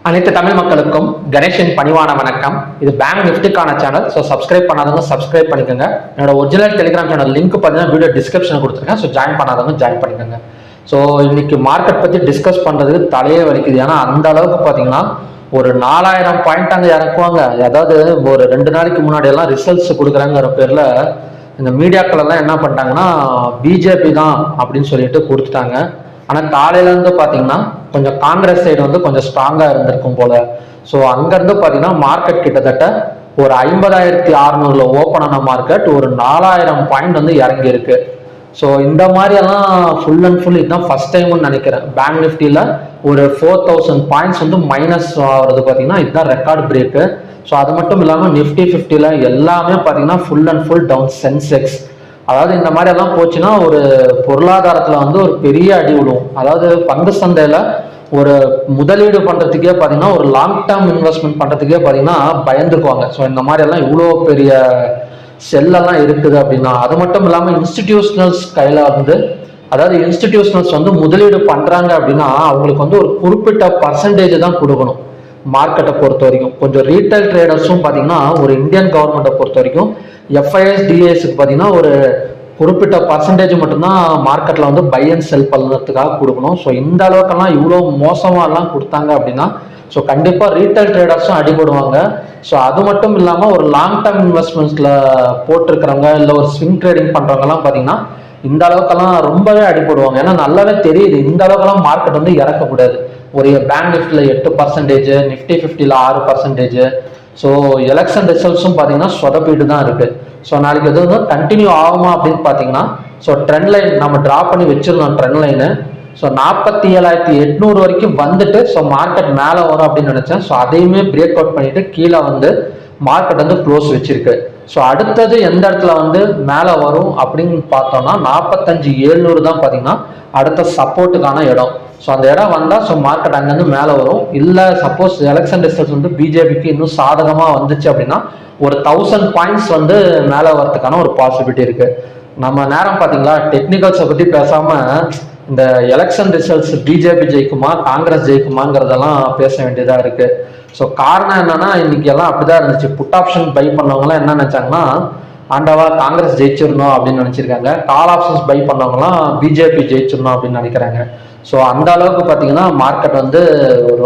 அனைத்து தமிழ் மக்களுக்கும் கணேஷின் பணிவான வணக்கம். இது பேங்க் நிஃப்டிக்கான சேனல். ஸோ சப்ஸ்கிரைப் பண்ணாதவங்க சப்ஸ்கிரைப் பண்ணிக்கோங்க. என்னோட ஒரிஜினல் டெலிகிராம் சேனல் லிங்க் பார்த்தீங்கன்னா வீடியோ டிஸ்கிரிப்ஷன் கொடுத்துருக்கேன். ஸோ ஜாயின் பண்ணாதவங்க ஜாயின் பண்ணிக்கோங்க. ஸோ இன்னைக்கு மார்க்கெட் பற்றி டிஸ்கஸ் பண்ணுறதுக்கு தலையே வலிக்குது. ஏன்னா அந்த அளவுக்கு பார்த்தீங்கன்னா ஒரு 4000 பாயிண்ட் அங்கே இறக்குவாங்க. அதாவது ஒரு 2 நாளைக்கு முன்னாடி எல்லாம் ரிசல்ட்ஸ் கொடுக்குறாங்கிற பேரில் இந்த மீடியாக்கள் எல்லாம் என்ன பண்ணிட்டாங்கன்னா பிஜேபி தான் அப்படின்னு சொல்லிட்டு கொடுத்துட்டாங்க. ஆனால் காலையிலேருந்து பார்த்தீங்கன்னா கொஞ்சம் காங்கிரஸ் சைடு வந்து கொஞ்சம் ஸ்ட்ராங்காக இருந்திருக்கும் போல. ஸோ அங்கேருந்து பார்த்தீங்கன்னா மார்க்கெட் கிட்டத்தட்ட ஒரு 50,600 ஓப்பன் ஆன மார்க்கெட் ஒரு 4000 பாயிண்ட் வந்து இறங்கியிருக்கு. ஸோ இந்த மாதிரியெல்லாம் ஃபுல் அண்ட் ஃபுல் இதுதான் ஃபர்ஸ்ட் டைம்னு நினைக்கிறேன். பேங்க் நிஃப்டியில் ஒரு 4000 பாயிண்ட்ஸ் வந்து மைனஸ் ஆகிறது பார்த்தீங்கன்னா இதுதான் ரெக்கார்ட் பிரேக்கு. ஸோ அது மட்டும் இல்லாமல் நிஃப்டி 50ல் எல்லாமே பார்த்தீங்கன்னா full and full down. Sensex அதாவது இந்த மாதிரி எல்லாம் போச்சுன்னா ஒரு பொருளாதாரத்தில் வந்து ஒரு பெரிய அடி விழுவும். அதாவது பங்கு சந்தையில் ஒரு முதலீடு பண்ணுறதுக்கே பார்த்தீங்கன்னா ஒரு லாங் டேர்ம் இன்வெஸ்ட்மெண்ட் பண்ணுறதுக்கே பார்த்தீங்கன்னா பயந்துக்குவாங்க. ஸோ இந்த மாதிரி எல்லாம் இவ்வளோ பெரிய செல்லெல்லாம் இருக்குது அப்படின்னா, அது மட்டும் இல்லாமல் இன்ஸ்டிடியூஷனல்ஸ் கையில் வந்து அதாவது இன்ஸ்டிடியூஷனல்ஸ் வந்து முதலீடு பண்ணுறாங்க அப்படின்னா அவங்களுக்கு வந்து ஒரு குறிப்பிட்ட பர்சன்டேஜ் தான் கொடுக்கணும். மார்க்கெட்டை பொறுத்த வரைக்கும் கொஞ்சம் ரீட்டைல் ட்ரேடர்ஸும் பார்த்தீங்கன்னா ஒரு இந்தியன் கவர்மெண்ட்டை பொறுத்த வரைக்கும் எஃப்ஐஎஸ் டிஏஎஸ்க்கு பார்த்தீங்கன்னா ஒரு குறிப்பிட்ட பர்சன்டேஜ் மட்டும்தான் மார்க்கெட்டில் வந்து பை அண்ட் செல் பண்ணுறதுக்காக கொடுக்கணும். ஸோ இந்த அளவுக்கெல்லாம் இவ்வளோ மோசமாகலாம் கொடுத்தாங்க அப்படின்னா ஸோ கண்டிப்பாக ரீட்டைல் ட்ரேடர்ஸும் அடிபடுவாங்க. ஸோ அது மட்டும் இல்லாமல் ஒரு லாங் டேர்ம் இன்வெஸ்ட்மெண்ட்ஸில் போட்டிருக்கிறவங்க இல்லை ஒரு ஸ்விங் ட்ரேடிங் பண்ணுறவங்கலாம் பார்த்தீங்கன்னா இந்த அளவுக்கெல்லாம் ரொம்பவே அடிபடுவாங்க. ஏன்னா நல்லாவே தெரியுது இந்த அளவுக்கெல்லாம் மார்க்கெட் வந்து இறக்கக்கூடாது. ஒரு பேங்க் நிஃப்டியில் 8%, நிஃப்டி 50ல் 6%. ஸோ எலெக்ஷன் ரிசல்ட்ஸும் பார்த்தீங்கன்னா சொதப்பிட்டு தான் இருக்குது. ஸோ நாளைக்கு எது வந்து கண்டினியூ ஆகுமா அப்படின்னு பார்த்தீங்கன்னா ஸோ ட்ரெண்ட் லைன் நம்ம ட்ரா பண்ணி வச்சிருந்தோம். ட்ரெண்ட் லைனு ஸோ 47,800 வரைக்கும் வந்துட்டு ஸோ மார்க்கெட் மேலே வரும் அப்படின்னு நினச்சேன். ஸோ அதையுமே பிரேக் அவுட் பண்ணிட்டு கீழே வந்து மார்க்கெட் வந்து க்ளோஸ் வச்சிருக்கு. ஸோ அடுத்தது எந்த இடத்துல வந்து மேலே வரும் அப்படின்னு பார்த்தோம்னா 45,700 தான் பார்த்தீங்கன்னா அடுத்த சப்போர்ட்டுக்கான இடம். ஸோ அந்த இடம் வந்தால் ஸோ மார்க்கெட் அங்கேருந்து மேலே வரும். இல்லை சப்போஸ் எலெக்ஷன் ரிசல்ட்ஸ் வந்து பிஜேபிக்கு இன்னும் சாதகமாக வந்துச்சு அப்படின்னா ஒரு 1000 பாயிண்ட்ஸ் வந்து மேலே வரதுக்கான ஒரு பாசிபிலிட்டி இருக்குது. நம்ம நேரம் பார்த்தீங்களா டெக்னிக்கல்ஸை பற்றி பேசாமல் இந்த எலெக்ஷன் ரிசல்ட்ஸ் பிஜேபி ஜெயிக்குமா காங்கிரஸ் ஜெயிக்குமாங்கிறதெல்லாம் பேச வேண்டியதாக இருக்குது. ஸோ காரணம் என்னன்னா இன்னைக்கு எல்லாம் அப்படிதான் இருந்துச்சு. புட் ஆப்ஷன் பை பண்ணவங்களாம் என்ன நினைச்சாங்கன்னா ஆண்டவா காங்கிரஸ் ஜெயிச்சிடணும் அப்படின்னு நினைச்சிருக்காங்க. கால் ஆப்ஷன்ஸ் பை பண்ணவங்களாம் பிஜேபி ஜெயிச்சிடணும் அப்படின்னு நினைக்கிறாங்க. ஸோ அந்த அளவுக்கு பார்த்தீங்கன்னா மார்க்கெட் வந்து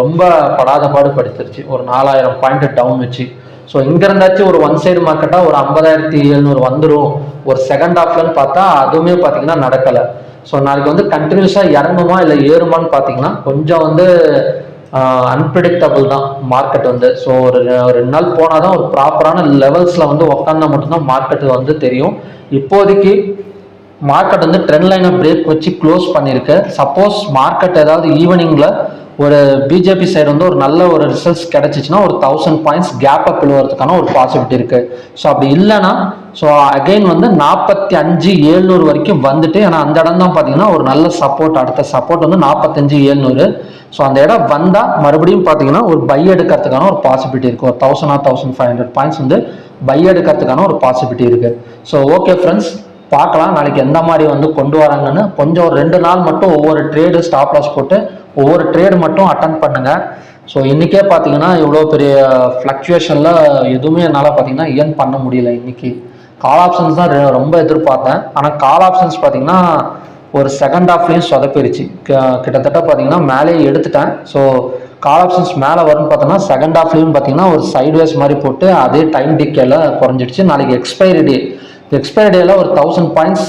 ரொம்ப படாத பாடு படுத்துருச்சு. ஒரு 4000 பாயிண்ட் டவுன் வச்சு. ஸோ இங்கே இருந்தாச்சும் ஒரு ஒன் சைடு மார்க்கெட்டாக ஒரு 50,700 வந்துடும் ஒரு செகண்ட் ஹாஃப்லன்னு பார்த்தா அதுவுமே பார்த்தீங்கன்னா நடக்கலை. ஸோ நாளைக்கு வந்து கண்டினியூஸாக இறங்குமா இல்லை ஏறுமான்னு பார்த்தீங்கன்னா கொஞ்சம் வந்து அன்பிரிடிக்டபிள் தான் மார்க்கெட் வந்து. ஸோ ஒரு 2 நாள் போனால் தான் ஒரு ப்ராப்பரான லெவல்ஸில் வந்து உட்காந்தா மட்டும்தான் மார்க்கெட் வந்து தெரியும். இப்போதைக்கு மார்க்கெட் வந்து ட்ரெண்ட் லைனை பிரேக் வச்சு க்ளோஸ் பண்ணியிருக்கு. சப்போஸ் மார்க்கெட் ஏதாவது ஈவினிங்கில் ஒரு பிஜேபி சைடு வந்து ஒரு நல்ல ஒரு ரிசல்ட்ஸ் கிடைச்சிச்சுன்னா ஒரு 1000 பாயிண்ட்ஸ் கேப் அப் விழுவதுக்கான ஒரு பாசிபிலிட்டி இருக்குது. ஸோ அப்படி இல்லைன்னா ஸோ அகைன் வந்து 45,700 வரைக்கும் வந்துட்டு ஏன்னா அந்த இடம் தான் பார்த்தீங்கன்னா ஒரு நல்ல சப்போர்ட். அடுத்த சப்போர்ட் வந்து 45,700. ஸோ அந்த இடம் வந்தால் மறுபடியும் பார்த்தீங்கன்னா ஒரு பை எடுக்கிறதுக்கான ஒரு பாசிபிலிட்டி இருக்குது. ஒரு 1000 or 1500 பாயிண்ட்ஸ் வந்து பை எடுக்கிறதுக்கான ஒரு பாசிபிலிட்டி இருக்குது. ஸோ ஓகே ஃப்ரெண்ட்ஸ், பார்க்கலாம் நாளைக்கு எந்த மாதிரி வந்து கொண்டு வராங்கன்னு. கொஞ்சம் ஒரு 2 நாள் மட்டும் ஒவ்வொரு ட்ரேடு ஸ்டாப் லாஸ் போட்டு ஒவ்வொரு ட்ரேடு மட்டும் அட்டன் பண்ணுங்க. ஸோ இன்றைக்கே பார்த்தீங்கன்னா இவ்வளோ பெரிய ஃப்ளக்சுவேஷனில் எதுவுமே என்னால் பார்த்தீங்கன்னா ஏன் பண்ண முடியல. இன்னைக்கு கால் ஆப்ஷன்ஸ் தான் ரொம்ப எதிர்பார்த்தேன். ஆனால் கால் ஆப்ஷன்ஸ் பார்த்தீங்கன்னா ஒரு செகண்ட் ஹாஃப்லேயும் சொதப்பிடுச்சு. கிட்டத்தட்ட பார்த்தீங்கன்னா மேலே எடுத்துட்டேன். ஸோ கால் ஆப்ஷன்ஸ் மேலே வரும்னு பார்த்தோன்னா செகண்ட் ஹாஃப்லேயும் பார்த்தீங்கன்னா ஒரு சைட்வேஸ் மாதிரி போட்டு அதே டைம் டிக்கேல குறைஞ்சிடுச்சு. நாளைக்கு எக்ஸ்பைரி டேல ஒரு 1000 பாயிண்ட்ஸ்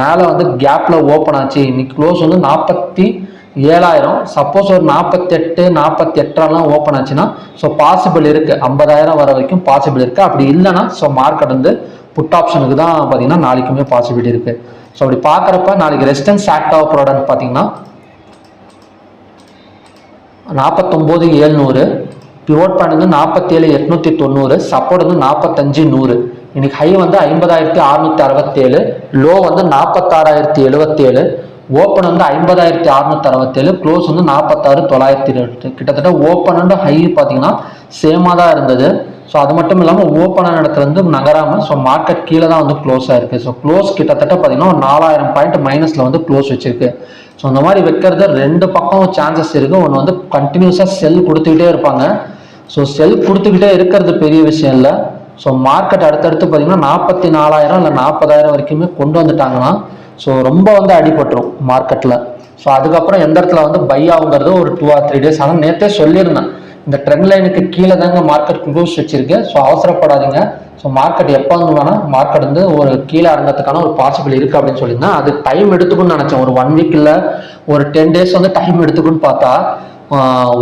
மேலே வந்து கேப்பில் ஓப்பன் ஆச்சு. இன்னைக்கு க்ளோஸ் வந்து 47,000. சப்போஸ் ஒரு 48,000 ஓப்பன் ஆச்சுன்னா ஸோ பாசிபிள் இருக்குது 50,000 வர வரைக்கும் பாசிபிள் இருக்குது. அப்படி இல்லைன்னா ஸோ மார்க்கெட் வந்து புட் ஆப்ஷனுக்கு தான் பார்த்தீங்கன்னா நாளைக்குமே பாசிபிலிட்டி இருக்குது. ஸோ அப்படி பார்க்குறப்ப நாளைக்கு ரெசிஸ்டன்ஸ் ஆக்ட் ஆஃப் ப்ராடக்ட் பார்த்தீங்கன்னா 49,700, பிவோட் பாயிண்ட் வந்து 47,890, சப்போர்ட் வந்து 45,100. இன்னைக்கு ஹை வந்து 50,667, லோ வந்து 46,077, ஓப்பன் வந்து 50,667, க்ளோஸ் வந்து 46,908. கிட்டத்தட்ட ஓப்பன் அண்ட் ஹை பார்த்தீங்கன்னா சேமாக தான் இருந்தது. ஸோ அது மட்டும் இல்லாமல் ஓப்பன் ஆன இடத்துல இருந்து நகராமல் ஸோ மார்க்கெட் கீழே தான் வந்து க்ளோஸ் ஆயிருக்கு. ஸோ க்ளோஸ் கிட்டத்தட்ட பார்த்தீங்கன்னா ஒரு 4000 பாயிண்ட் மைனஸில் வந்து க்ளோஸ் வச்சிருக்கு. ஸோ இந்த மாதிரி வைக்கிறது ரெண்டு பக்கம் சான்சஸ் இருக்குது. ஒன்று வந்து கண்டினியூஸாக செல் கொடுத்துக்கிட்டே இருப்பாங்க. ஸோ செல் கொடுத்துக்கிட்டே இருக்கிறது பெரிய விஷயம் இல்லை. ஸோ மார்க்கெட் அடுத்தடுத்து பார்த்தீங்கன்னா 44,000 இல்லை 40,000 வரைக்குமே கொண்டு வந்துட்டாங்கன்னா ஸோ ரொம்ப வந்து அடிபட்டுரும் மார்க்கெட்டில். ஸோ அதுக்கப்புறம் எந்த இடத்துல வந்து பை ஆகுங்கிறது ஒரு 2 or 3 days. ஆனால் நேற்றே சொல்லியிருந்தேன், இந்த ட்ரெண்ட் லைனுக்கு கீழே தாங்க மார்க்கெட் க்ளோஸ் வச்சிருக்கு. ஸோ அவசரப்படாதீங்க. ஸோ மார்க்கெட் எப்போ வந்து வேணால் மார்க்கெட் வந்து ஒரு கீழே இறங்கிறதுக்கான ஒரு பாசிபிள் இருக்குது அப்படின்னு சொல்லியிருந்தேன். அது டைம் எடுத்துக்குன்னு நினச்சேன். ஒரு 1 week இல்லை ஒரு 10 days வந்து டைம் எடுத்துக்குன்னு பார்த்தா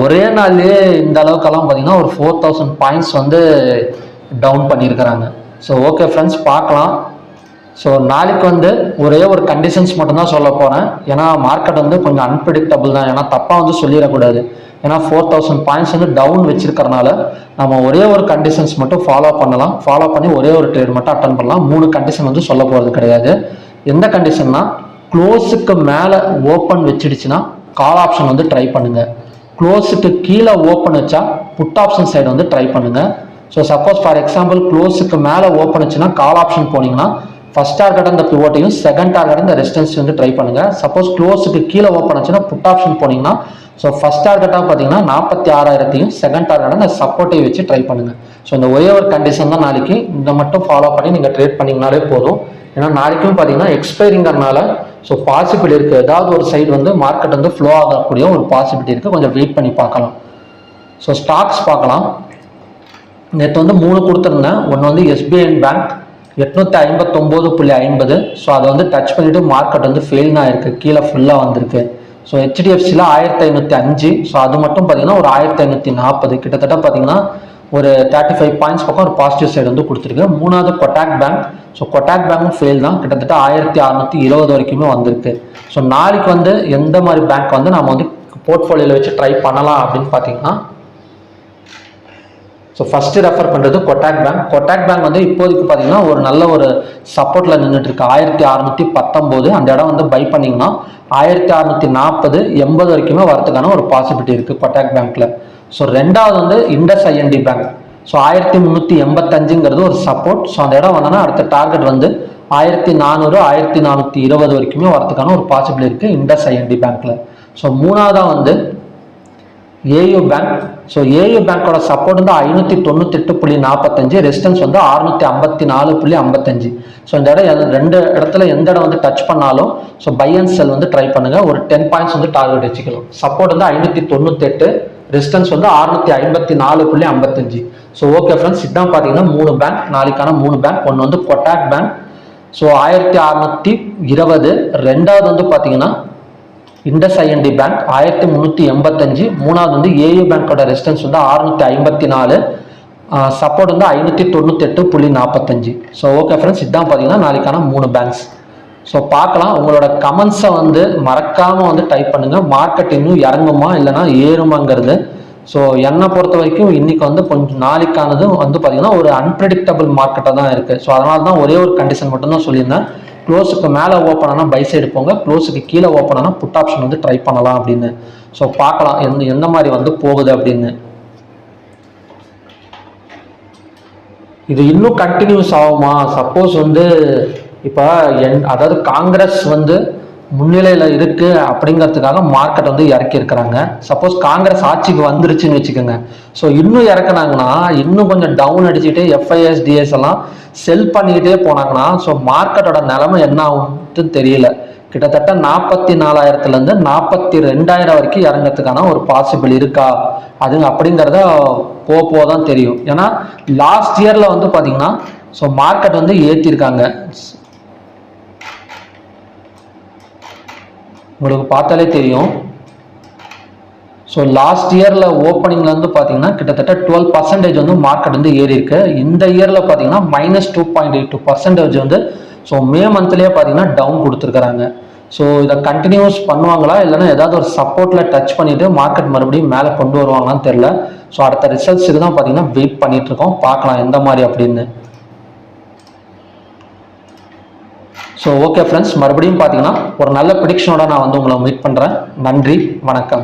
ஒரே நாள்லேயே இந்த அளவுக்கெல்லாம் பார்த்தீங்கன்னா ஒரு 4,000 points வந்து டவுன் பண்ணியிருக்கிறாங்க. ஸோ ஓகே ஃப்ரெண்ட்ஸ், பார்க்கலாம். ஸோ நாளைக்கு வந்து ஒரே ஒரு கண்டிஷன்ஸ் மட்டும்தான் சொல்ல போகிறேன். ஏன்னா மார்க்கெட் வந்து கொஞ்சம் அன்பிரிடிக்டபிள் தான். ஏன்னா தப்பாக வந்து சொல்லிடக்கூடாது. ஏன்னா 4,000 points வந்து டவுன் வச்சிருக்கிறனால நம்ம ஒரே ஒரு கண்டிஷன்ஸ் மட்டும் ஃபாலோ பண்ணலாம். ஃபாலோ பண்ணி ஒரே ஒரு ட்ரேட் மட்டும் அட்டன் பண்ணலாம். 3 கண்டிஷன் வந்து சொல்ல போகிறது கிடையாது. எந்த கண்டிஷன்னா, க்ளோஸுக்கு மேலே ஓப்பன் வச்சிடுச்சுன்னா கால் ஆப்ஷன் வந்து ட்ரை பண்ணுங்கள். க்ளோஸுக்கு கீழே ஓப்பன் வச்சா புட் ஆப்ஷன் சைடு வந்து ட்ரை பண்ணுங்கள். ஸோ சப்போஸ் ஃபார் எக்ஸாம்பிள் க்ளோஸுக்கு மேலே ஓப்பன் வச்சுன்னா கால் ஆப்ஷன் போனீங்கன்னா ஃபர்ஸ்ட் டார்கெட் அந்த பிவோட்டையும் செகண்ட் டார்கெட் இந்த ரெசிஸ்டன்ஸ் வந்து ட்ரை பண்ணுங்க. சப்போஸ் க்ளோஸுக்கு கீழே ஓப்பன் ஆச்சுன்னா புட் ஆப்ஷன் போனீங்கன்னா ஸோ ஃபர்ஸ்ட் டார்கெட்டாக பார்த்தீங்கன்னா 46,000 செகண்ட் டார்கெட்டாக அந்த சப்போர்ட்டையும் வச்சு ட்ரை பண்ணுங்க. ஸோ இந்த ஒரே ஒரு கண்டிஷன் தான் நாளைக்கு. இந்த மட்டும் ஃபாலோ பண்ணி நீங்கள் ட்ரேட் பண்ணிங்கனாலே போதும். ஏன்னா நாளைக்கும் பார்த்தீங்கன்னா எக்ஸ்பைரிங்கிறனால ஸோ பாசிபிலிட்டி இருக்குது. ஏதாவது ஒரு சைடு வந்து மார்க்கெட் வந்து ஃப்ளோ ஆகக்கூடிய ஒரு பாசிபிலிட்டி இருக்குது. கொஞ்சம் வெயிட் பண்ணி பார்க்கலாம். ஸோ ஸ்டாக்ஸ் பார்க்கலாம். நேற்று வந்து 3 கொடுத்துருந்தேன். ஒன்று வந்து SBI பேங்க் 859.50. ஸோ அதை வந்து டச் பண்ணிவிட்டு மார்க்கெட் வந்து ஃபெயில் ஆகிருக்கு, கீழே ஃபுல்லாக வந்திருக்கு. ஸோ HDFCயில் 1,505. ஸோ அது மட்டும் பார்த்தீங்கன்னா ஒரு 1,540, கிட்டத்தட்ட பார்த்தீங்கன்னா ஒரு 35 points பக்கம் ஒரு பாசிட்டிவ் சைடு வந்து கொடுத்துருக்கு. 3வது கொட்டாக் பேங்க். ஸோ கொட்டாக் பேங்க்கும் ஃபெயில் தான், கிட்டத்தட்ட 1,620 வரைக்குமே வந்திருக்கு. ஸோ நாளைக்கு வந்து எந்த மாதிரி பேங்க் வந்து நம்ம வந்து போர்ட்ஃபோலியோவில் வச்சு ட்ரை பண்ணலாம் அப்படின்னு பார்த்தீங்கன்னா, ஸோ ஃபஸ்ட்டு ரெஃபர் பண்ணுறது கொட்டாக் பேங்க். கொட்டாக் பேங்க் வந்து இப்போதைக்கு பார்த்தீங்கன்னா ஒரு நல்ல ஒரு சப்போர்ட்டில் நின்றுட்டு இருக்கு. 1,619 அந்த இடம் வந்து பை பண்ணிங்கன்னா 1,640, 80 வரைக்குமே வரதுக்கான ஒரு பாசிபிலிட்டி இருக்குது கொட்டாக் பேங்க்கில். ஸோ ரெண்டாவது வந்து இண்டஸ் IND பேங்க். ஸோ 1,385ங்கிறது ஒரு சப்போர்ட். ஸோ அந்த இடம் வந்தோன்னா அடுத்த டார்கெட் வந்து 1,400, 1,420 வரைக்குமே வரதுக்கான ஒரு பாசிபிலிட்டி இருக்குது இண்டஸ் IND பேங்க்கில். ஸோ மூணாவதாக வந்து AU பேங்க். ஸோ AU பேங்கோட சப்போர்ட் வந்து 598.45, ரெசிஸ்டன்ஸ் வந்து 654.55. ஸோ இந்த இடம் ரெண்டு இடத்துல எந்த இடம் வந்து டச் பண்ணாலும் ஸோ பை அண்ட் செல் வந்து ட்ரை பண்ணுங்க. ஒரு 10 points வந்து டார்கெட் வச்சுக்கலாம். சப்போர்ட் வந்து 598, ரெசிஸ்டன்ஸ் வந்து 654.55. ஸோ ஓகே ஃப்ரெண்ட்ஸ், இதுதான் பார்த்தீங்கன்னா 3 பேங்க், நாளைக்கான 3 பேங்க். ஒன்று வந்து கொட்டாக் பேங்க், ஸோ 1,620. ரெண்டாவது வந்து பார்த்தீங்கன்னா இண்டஸ் IND பேங்க் 1,385. மூணாவது வந்து AU பேங்கோட ரெசிஸ்டன்ஸ் வந்து 654, சப்போர்ட் வந்து 598.45. ஸோ ஓகே ஃப்ரெண்ட்ஸ், இதுதான் பார்த்தீங்கன்னா நாளைக்கான 3 பேங்க்ஸ். ஸோ பார்க்கலாம். உங்களோட கமெண்ட்ஸை வந்து மறக்காமல் வந்து டைப் பண்ணுங்கள். மார்க்கெட் இன்னும் இறங்குமா இல்லைனா ஏறுமாங்கிறது. ஸோ என்னை பொறுத்த வரைக்கும் இன்னைக்கு வந்து கொஞ்சம் நாளைக்கானது வந்து பார்த்தீங்கன்னா ஒரு அன்பிரடிக்டபிள் மார்க்கெட்டாக தான் இருக்குது. ஸோ அதனால தான் ஒரே ஒரு கண்டிஷன் மட்டும்தான் சொல்லியிருந்தேன். க்ளோஸுக்கு மேலே ஓப்பன் ஆனால் பை சைடு போங்க, க்ளோஸுக்கு கீழே ஓப்பன் ஆனால் புட் ஆப்ஷன் வந்து ட்ரை பண்ணலாம் அப்படின்னு. ஸோ பார்க்கலாம் எந்த மாதிரி வந்து போகுது அப்படின்னு. இது இன்னும் கண்டினியூஸ் ஆகுமா? சப்போஸ் வந்து இப்போ அதாவது காங்கிரஸ் வந்து முன்னிலையில் இருக்கு அப்படிங்கிறதுக்காக மார்க்கெட் வந்து இறக்கி இருக்கிறாங்க. சப்போஸ் காங்கிரஸ் ஆட்சிக்கு வந்துருச்சுன்னு வச்சுக்கோங்க, ஸோ இன்னும் இறக்குனாங்கன்னா இன்னும் கொஞ்சம் டவுன் அடிச்சுட்டு FIS DIS எல்லாம் செல் பண்ணிக்கிட்டே போனாங்கன்னா ஸோ மார்க்கெட்டோட நிலைமை என்ன ஆகும்னு தெரியல. கிட்டத்தட்ட 44,000 42,000 வரைக்கும் இறங்கிறதுக்கான ஒரு பாசிபிள் இருக்கா அது அப்படிங்கிறத போதான் தெரியும். ஏன்னா லாஸ்ட் இயர்ல வந்து பார்த்தீங்கன்னா ஸோ மார்க்கெட் வந்து ஏற்றிருக்காங்க. உங்களுக்கு பார்த்தாலே தெரியும். ஸோ லாஸ்ட் இயரில் ஓப்பனிங்கில் வந்து பார்த்தீங்கன்னா கிட்டத்தட்ட 12% வந்து மார்க்கெட் வந்து ஏறி இருக்கு. இந்த இயரில் பார்த்தீங்கன்னா -2.82% வந்து ஸோ மே மந்த்லேயே பார்த்தீங்கன்னா டவுன் கொடுத்துருக்குறாங்க. ஸோ இதை கண்டினியூஸ் பண்ணுவாங்களா இல்லைன்னா ஏதாவது ஒரு சப்போர்ட்டில் டச் பண்ணிவிட்டு மார்க்கெட் மறுபடியும் மேலே கொண்டு வருவாங்களான்னு தெரில. ஸோ அடுத்த ரிசல்ட்ஸுக்கு தான் பார்த்தீங்கன்னா வெயிட் பண்ணிட்டு இருக்கோம். பார்க்கலாம் எந்த மாதிரி அப்படின்னு. ஸோ ஓகே ஃப்ரெண்ட்ஸ், மறுபடியும் பார்த்தீங்கன்னா ஒரு நல்ல ப்ரெடிக்ஷனோட நான் வந்து உங்களை மீட் பண்ணுறேன். நன்றி, வணக்கம்.